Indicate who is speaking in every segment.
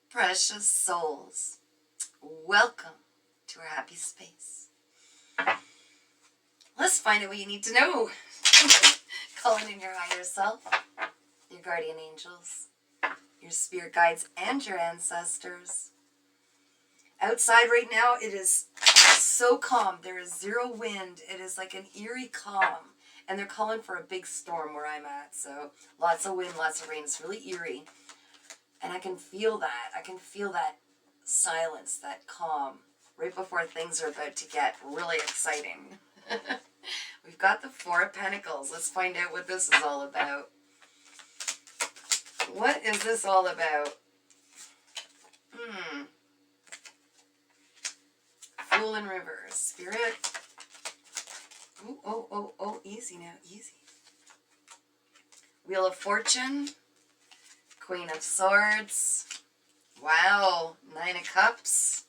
Speaker 1: Precious souls, welcome to our happy space. Let's find out what you need to know. Calling in your higher self, your guardian angels, your spirit guides, and your ancestors. Outside right now, it is so calm. There is zero wind. It is like an eerie calm. And they're calling for a big storm where I'm at. So lots of wind, lots of rain. It's really eerie. And I can feel that. I can feel that silence, that calm, right before things are about to get really exciting. We've got the Four of Pentacles. Let's find out what this is all about. What is this all about? Fool in reverse. Spirit. Oh, easy now, easy. Wheel of Fortune. Queen of Swords. Wow, Nine of Cups.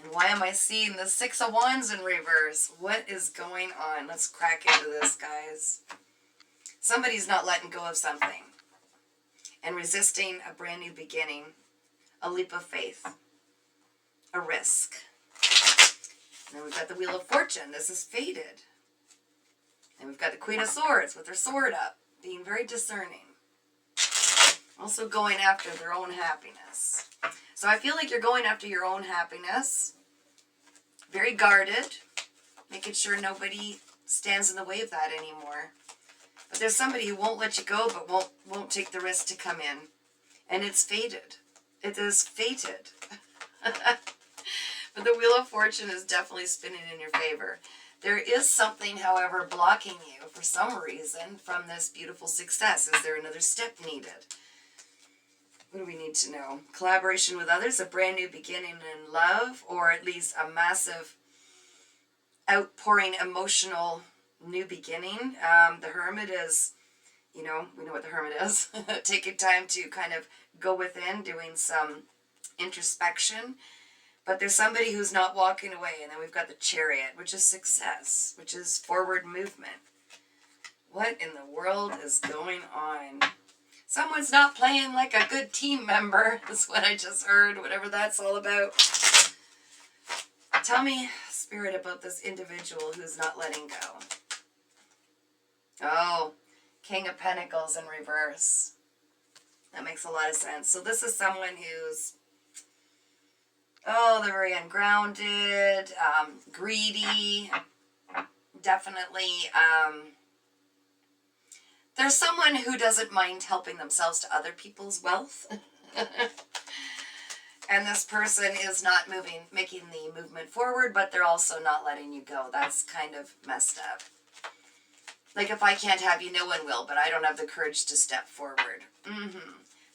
Speaker 1: And why am I seeing the Six of Wands in reverse? What is going on? Let's crack into this, guys. Somebody's not letting go of something and resisting a brand new beginning, a leap of faith, a risk. And then we've got the Wheel of Fortune. This is fated. And we've got the Queen of Swords with their sword up, being very discerning. Also going after their own happiness. So I feel like you're going after your own happiness. Very guarded. Making sure nobody stands in the way of that anymore. But there's somebody who won't let you go, but won't take the risk to come in. And it's fated. It is fated. But the Wheel of Fortune is definitely spinning in your favor. There is something, however, blocking you for some reason from this beautiful success. Is there another step needed? What do we need to know? Collaboration with others, a brand new beginning in love, or at least a massive outpouring emotional new beginning. The Hermit is, we know what the Hermit is. Taking time to kind of go within, doing some introspection. But there's somebody who's not walking away. And then we've got the Chariot, which is success, which is forward movement. What in the world is going on? Someone's not playing like a good team member. That's what I just heard, whatever that's all about. Tell me, Spirit, about this individual who's not letting go. Oh, King of Pentacles in reverse. That makes a lot of sense. So this is someone who's, they're very ungrounded, greedy, definitely. There's someone who doesn't mind helping themselves to other people's wealth. And this person is not making the movement forward, but they're also not letting you go. That's kind of messed up. Like, if I can't have you, no one will, but I don't have the courage to step forward.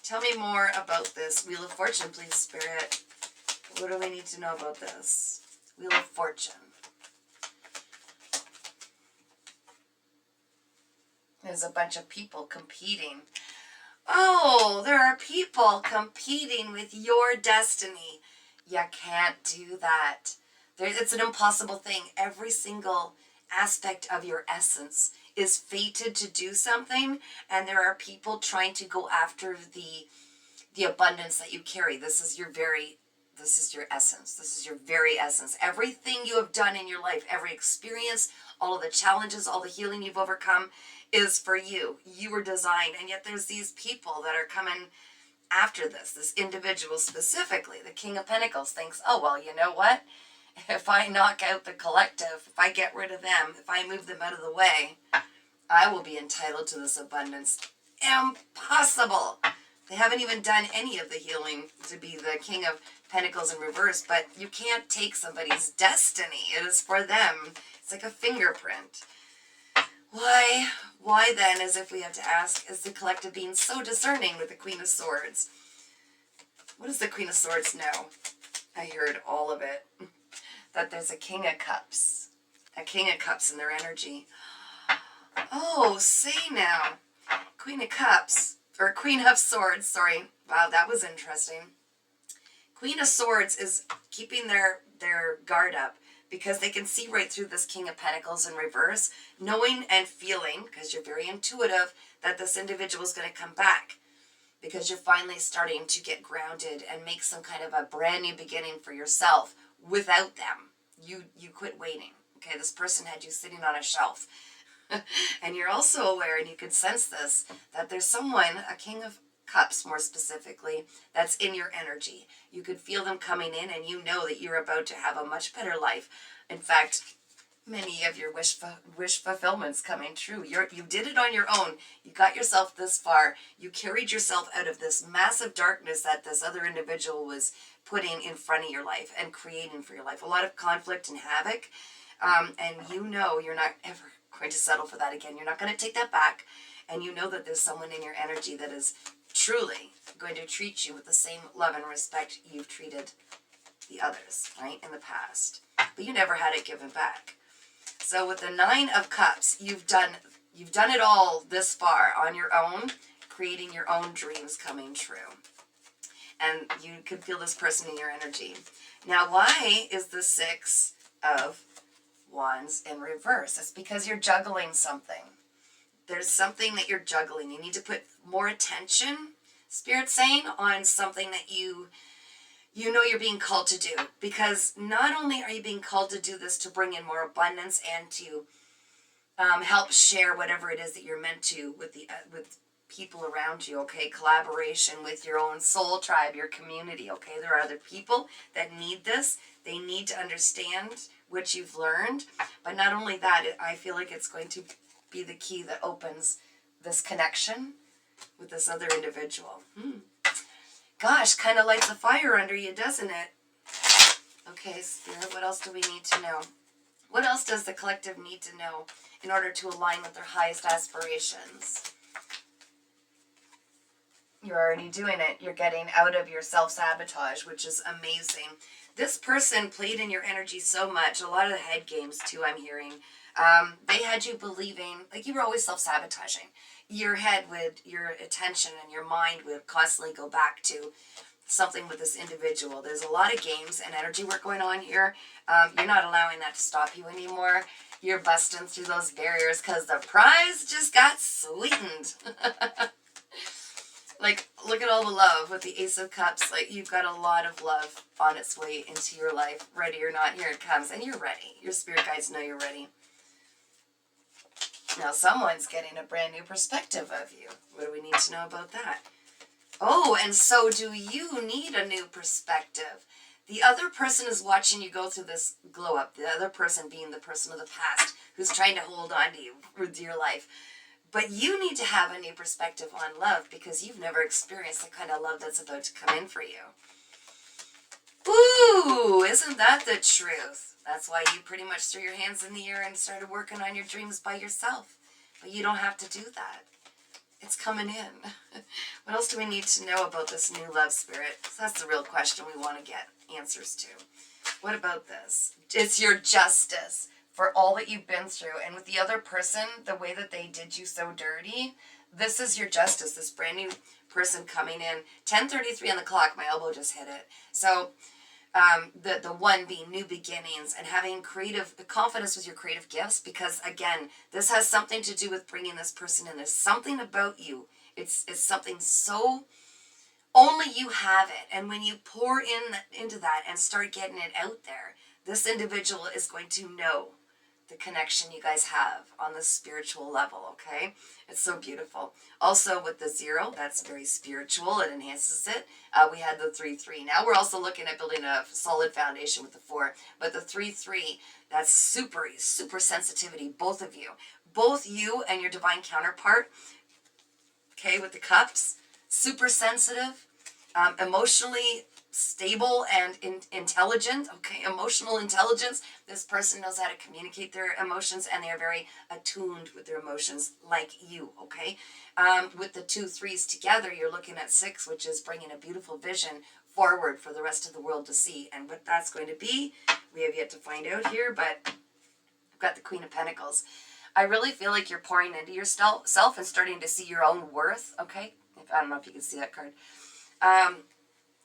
Speaker 1: Tell me more about this Wheel of Fortune, please, Spirit. What do we need to know about this? Wheel of Fortune. There's a bunch of people competing. Oh, there are people competing with your destiny. You can't do that. It's an impossible thing. Every single aspect of your essence is fated to do something, and there are people trying to go after the abundance that you carry. This is your essence. This is your very essence. Everything you have done in your life, every experience, all of the challenges, all the healing you've overcome is for you. You were designed, and yet there's these people that are coming after this individual specifically. The King of Pentacles thinks, oh, well, you know what? If I knock out the collective, if I get rid of them, if I move them out of the way, I will be entitled to this abundance. Impossible. They haven't even done any of the healing to be the King of Pentacles in reverse, but you can't take somebody's destiny. It is for them. It's like a fingerprint. Why then, as if we have to ask, is the collective being so discerning with the Queen of Swords? What does the Queen of Swords know? I heard all of it. That there's a King of Cups. A King of Cups in their energy. Oh, say now. Queen of Cups, or Queen of Swords, sorry. Wow, that was interesting. Queen of Swords is keeping their guard up because they can see right through this King of Pentacles in reverse, knowing and feeling, because you're very intuitive, that this individual is going to come back. because you're finally starting to get grounded and make some kind of a brand new beginning for yourself without them. You quit waiting. Okay, this person had you sitting on a shelf. And you're also aware, and you can sense this, that there's someone, a King of Cups more specifically, that's in your energy. You could feel them coming in, and you know that you're about to have a much better life. In fact, many of your wish fulfillments coming true. You did it on your own. You got yourself this far. You carried yourself out of this massive darkness that this other individual was putting in front of your life and creating for your life. A lot of conflict and havoc. And you know you're not ever going to settle for that again. You're not going to take that back. And you know that there's someone in your energy that is truly going to treat you with the same love and respect you've treated the others, right, in the past. But you never had it given back. So with the 9 of Cups, you've done it all this far on your own, creating your own dreams coming true. And you can feel this person in your energy. Now, why is the 6 of Wands in reverse? It's because you're juggling something. There's something that you're juggling. You need to put more attention, Spirit's saying, on something that you know you're being called to do. Because not only are you being called to do this to bring in more abundance and to help share whatever it is that you're meant to with people around you, okay? Collaboration with your own soul tribe, your community, okay? There are other people that need this. They need to understand what you've learned. But not only that, I feel like it's going to be the key that opens this connection with this other individual. Gosh, kind of lights a fire under you, doesn't it? Okay, Spirit, what else do we need to know? What else does the collective need to know in order to align with their highest aspirations? You're already doing it. You're getting out of your self-sabotage, which is amazing. This person played in your energy so much. A lot of the head games, too, I'm hearing. They had you believing, like you were always self-sabotaging. Your head would, your attention and your mind would constantly go back to something with this individual. There's a lot of games and energy work going on here. You're not allowing that to stop you anymore. You're busting through those barriers because the prize just got sweetened. Like, look at all the love with the Ace of Cups. Like, you've got a lot of love on its way into your life. Ready or not, here it comes. And you're ready. Your spirit guides know you're ready. Now, someone's getting a brand new perspective of you. What do we need to know about that? Oh, and so do you need a new perspective. The other person is watching you go through this glow up. The other person being the person of the past who's trying to hold on to you for dear life. But you need to have a new perspective on love because you've never experienced the kind of love that's about to come in for you. Ooh, isn't that the truth? That's why you pretty much threw your hands in the air and started working on your dreams by yourself. But you don't have to do that. It's coming in. What else do we need to know about this new love, Spirit? That's the real question we want to get answers to. What about this? It's your justice for all that you've been through. And with the other person, the way that they did you so dirty, this is your justice, this brand new person coming in. 10:33 on the clock, my elbow just hit it. So the one being new beginnings and having creative confidence with your creative gifts, because again, this has something to do with bringing this person in. There's something about you. It's something so only you have it. And when you pour into that and start getting it out there, this individual is going to know the connection you guys have on the spiritual level, okay? It's so beautiful. Also with the 0, that's very spiritual. It enhances it. We had the 3-3. Now we're also looking at building a solid foundation with the 4. But the 3-3, that's super, super sensitivity, both of you. Both you and your divine counterpart, okay, with the cups, super sensitive, emotionally stable and intelligent, okay, emotional intelligence. This person knows how to communicate their emotions and they are very attuned with their emotions like you, okay? With the 2 3s together, you're looking at 6, which is bringing a beautiful vision forward for the rest of the world to see. And what that's going to be, we have yet to find out here, but I've got the Queen of Pentacles. I really feel like you're pouring into yourself and starting to see your own worth, okay? I don't know if you can see that card.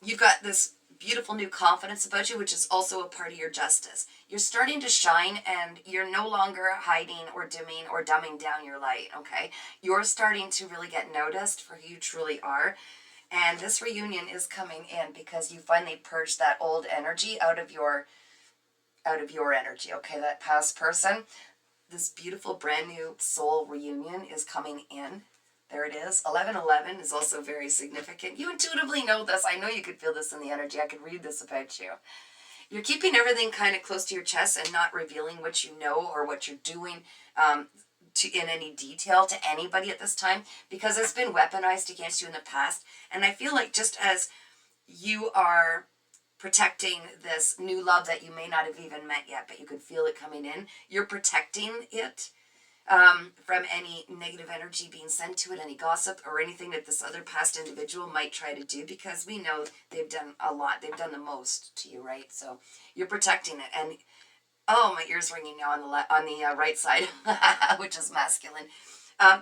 Speaker 1: You've got this beautiful new confidence about you, which is also a part of your justice. You're starting to shine and you're no longer hiding or dimming or dumbing down your light, okay? You're starting to really get noticed for who you truly are. And this reunion is coming in because you finally purged that old energy out of your energy, okay? That past person. This beautiful brand new soul reunion is coming in. There it is. 1111 is also very significant. You intuitively know this. I know you could feel this in the energy. I could read this about you. You're keeping everything kind of close to your chest and not revealing what you know or what you're doing in any detail to anybody at this time, because it's been weaponized against you in the past. And I feel like just as you are protecting this new love that you may not have even met yet, but you could feel it coming in, you're protecting it from any negative energy being sent to it, any gossip or anything that this other past individual might try to do, because we know they've done a lot. They've done the most to you, right? So you're protecting it. And oh, my ear's ringing now on the right side, which is masculine.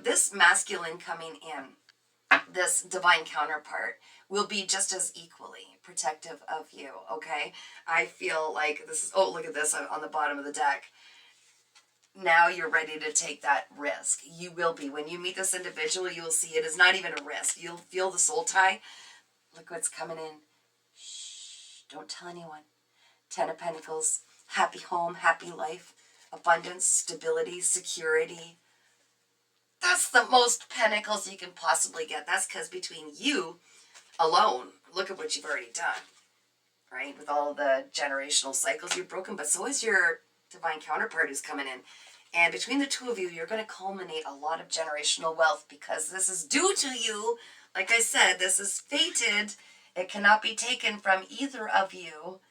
Speaker 1: This masculine coming in, this divine counterpart, will be just as equally protective of you, okay? I feel like this is, oh, look at this on the bottom of the deck. Now you're ready to take that risk. You will be. When you meet this individual, you will see it is not even a risk. You'll feel the soul tie. Look what's coming in. Shh, don't tell anyone. 10 of Pentacles, happy home, happy life, abundance, stability, security. That's the most pentacles you can possibly get. That's because between you alone, look at what you've already done, right? With all the generational cycles you've broken, but so is your divine counterpart who's coming in. And between the two of you, you're going to culminate a lot of generational wealth, because this is due to you. Like I said, this is fated. It cannot be taken from either of you.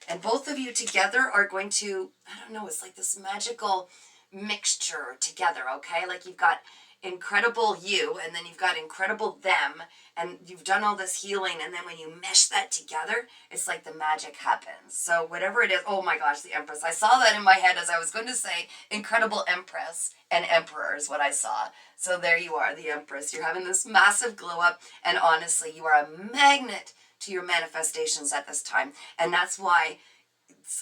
Speaker 1: And both of you together are going to, I don't know, it's like this magical mixture together, okay? Like you've got incredible you, and then you've got incredible them, and you've done all this healing, and then when you mesh that together, it's like the magic happens. So whatever it is, oh my gosh, the Empress. I saw that in my head as I was going to say incredible Empress and Emperor is what I saw. So there you are, the Empress. You're having this massive glow up, and honestly, you are a magnet to your manifestations at this time. And that's why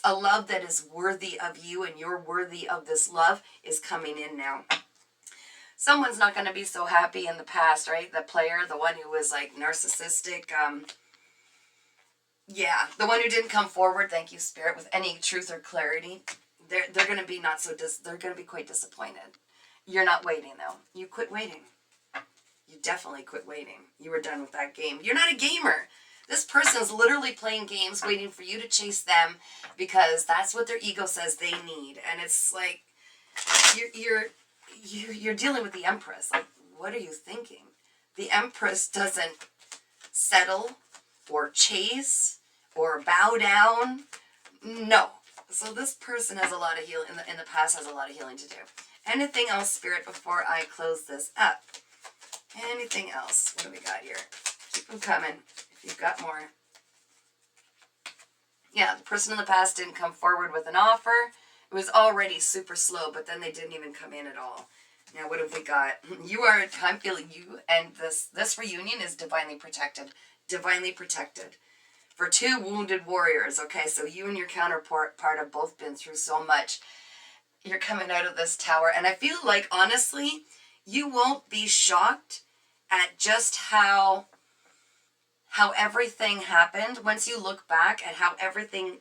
Speaker 1: a love that is worthy of you and you're worthy of this love is coming in now. Someone's not going to be so happy in the past, right? The player, the one who was like narcissistic. Yeah, the one who didn't come forward, thank you, Spirit, with any truth or clarity. They're going to be they're going to be quite disappointed. You're not waiting though. You quit waiting. You definitely quit waiting. You were done with that game. You're not a gamer. This person's literally playing games, waiting for you to chase them because that's what their ego says they need. And it's like, you're dealing with the Empress. Like, what are you thinking? The Empress doesn't settle or chase or bow down. No. So this person has a lot of healing, in the past has a lot of healing to do. Anything else, Spirit, before I close this up? Anything else? What do we got here? Keep them coming if you've got more. Yeah, the person in the past didn't come forward with an offer. It was already super slow, but then they didn't even come in at all. Now, what have we got? You are, I'm feeling you, and this reunion is divinely protected. Divinely protected. For two wounded warriors, okay? So you and your counterpart have both been through so much. You're coming out of this tower, and I feel like, honestly, you won't be shocked at just how everything happened once you look back at how everything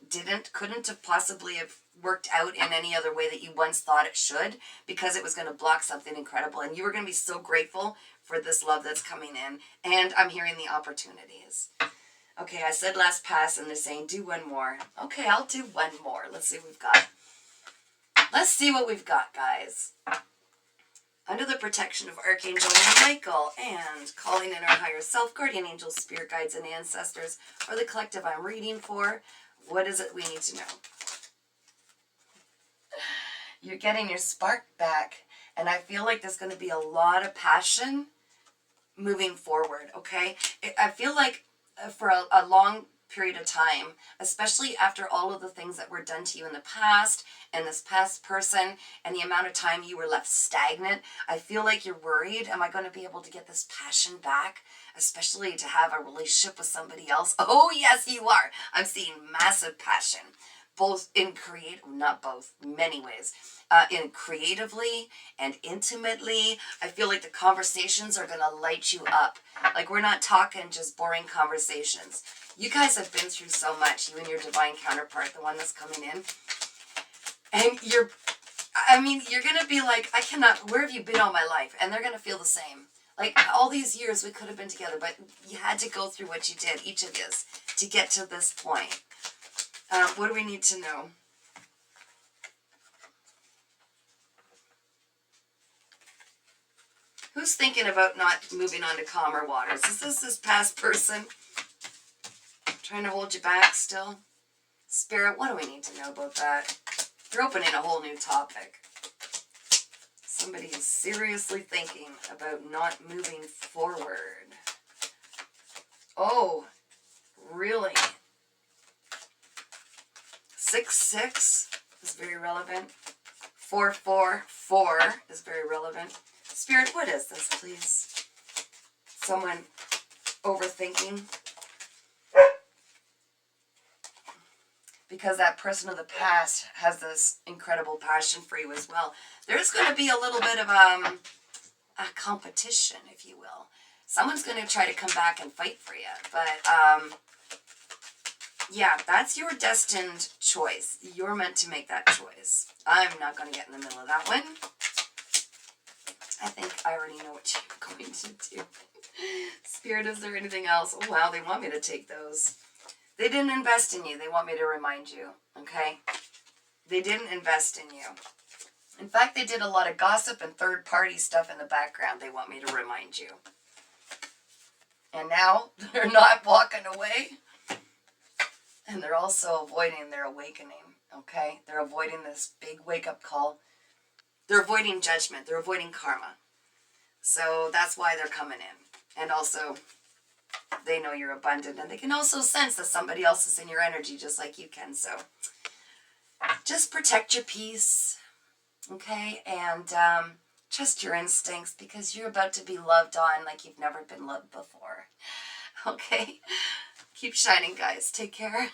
Speaker 1: couldn't have possibly have worked out in any other way that you once thought it should, because it was going to block something incredible, and you were going to be so grateful for this love that's coming in. And I'm hearing the opportunities. Okay, I said last pass, and they're saying do one more. Okay, I'll do one more. Let's see what we've got. Let's see what we've got, guys. Under the protection of Archangel Michael and calling in our higher self, guardian angels, spirit guides, and ancestors, or the collective I'm reading for, what is it we need to know? You're getting your spark back, and I feel like there's going to be a lot of passion moving forward, okay? I feel like for a long period of time, especially after all of the things that were done to you in the past and this past person and the amount of time you were left stagnant, I feel like you're worried, am I going to be able to get this passion back, especially to have a relationship with somebody else? Oh yes, you are. I'm seeing massive passion, both in not both, many ways, in creatively and intimately. I feel like the conversations are going to light you up. Like, we're not talking just boring conversations. You guys have been through so much, you and your divine counterpart, the one that's coming in. And you're going to be like, where have you been all my life? And they're going to feel the same. Like, all these years we could have been together, but you had to go through what you did, each of you, to get to this point. What do we need to know? Who's thinking about not moving on to calmer waters? Is this past person trying to hold you back still? Spirit, what do we need to know about that? You're opening a whole new topic. Somebody is seriously thinking about not moving forward. Oh, really? 6-6 is very relevant. 4-4-4 is very relevant. Spirit, what is this, please? Someone overthinking? Because that person of the past has this incredible passion for you as well. There's going to be a little bit of a competition, if you will. Someone's going to try to come back and fight for you. But, yeah, that's your destined choice. You're meant to make that choice. I'm not going to get in the middle of that one. I think I already know what you're going to do. Spirit, is there anything else? Oh, wow, they want me to take those. They didn't invest in you. They want me to remind you, okay? They didn't invest in you. In fact, they did a lot of gossip and third-party stuff in the background. They want me to remind you. And now they're not walking away. And they're also avoiding their awakening, okay? They're avoiding this big wake-up call. They're avoiding judgment. They're avoiding karma. So that's why they're coming in. And also, they know you're abundant. And they can also sense that somebody else is in your energy just like you can. So just protect your peace, okay? And trust your instincts, because you're about to be loved on like you've never been loved before, okay? Keep shining, guys. Take care.